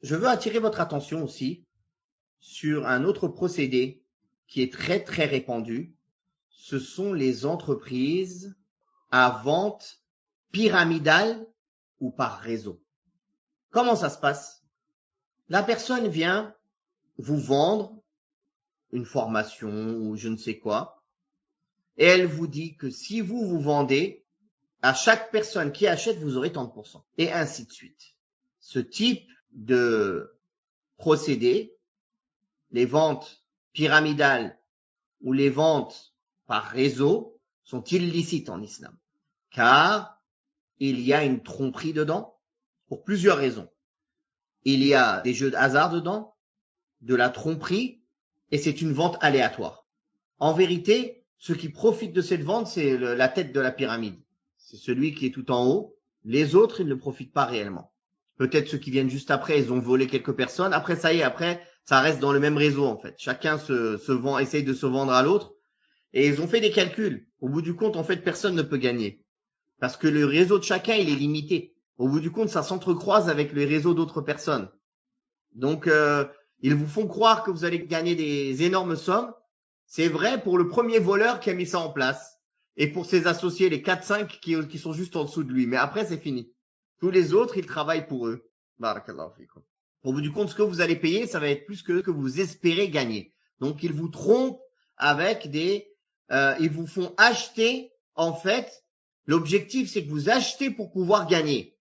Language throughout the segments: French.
Je veux attirer votre attention aussi sur un autre procédé qui est très très répandu. Ce sont les entreprises à vente pyramidale ou par réseau. Comment ça se passe? La personne vient vous vendre une formation ou je ne sais quoi, et elle vous dit que si vous vendez, à chaque personne qui achète, vous aurez tant de pourcents, et ainsi de suite. Ce type de procédé, les ventes pyramidales ou les ventes par réseau, sont illicites en islam, car il y a une tromperie dedans, pour plusieurs raisons. Il y a des jeux de hasard dedans, de la tromperie, et c'est une vente aléatoire. En vérité, ceux qui profitent de cette vente, c'est la tête de la pyramide. C'est celui qui est tout en haut. Les autres, ils ne profitent pas réellement. Peut-être ceux qui viennent juste après, ils ont volé quelques personnes. Après, ça y est, après, ça reste dans le même réseau, en fait. Chacun se vend, essaye de se vendre à l'autre. Et ils ont fait des calculs. Au bout du compte, en fait, personne ne peut gagner. Parce que le réseau de chacun, il est limité. Au bout du compte, ça s'entrecroise avec le réseau d'autres personnes. Donc, ils vous font croire que vous allez gagner des énormes sommes. C'est vrai pour le premier voleur qui a mis ça en place. Et pour ses associés, les 4-5 qui sont juste en dessous de lui. Mais après, c'est fini. Tous les autres, ils travaillent pour eux. Barakallahu fikum. Au bout du compte, ce que vous allez payer, ça va être plus que vous espérez gagner. Donc, ils vous trompent avec ils vous font acheter, en fait, l'objectif, c'est que vous achetez pour pouvoir gagner.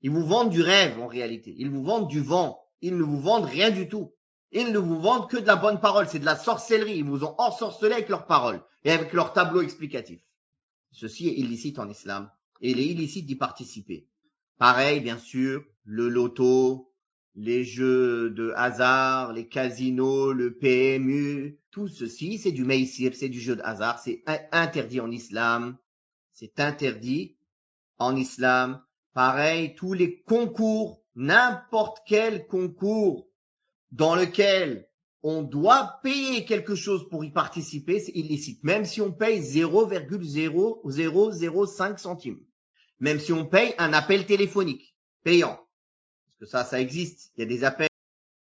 Ils vous vendent du rêve, en réalité. Ils vous vendent du vent. Ils ne vous vendent rien du tout. Ils ne vous vendent que de la bonne parole. C'est de la sorcellerie. Ils vous ont ensorcelé avec leurs paroles et avec leur tableau explicatif. Ceci est illicite en islam. Et il est illicite d'y participer. Pareil, bien sûr, le loto, les jeux de hasard, les casinos, le PMU, tout ceci, c'est du maïsir, c'est du jeu de hasard. C'est interdit en islam. C'est interdit en islam. Pareil, tous les concours, n'importe quel concours dans lequel on doit payer quelque chose pour y participer, c'est illicite. Même si on paye 0,0005 centimes. Même si on paye un appel téléphonique payant. Parce que ça existe. Il y a des appels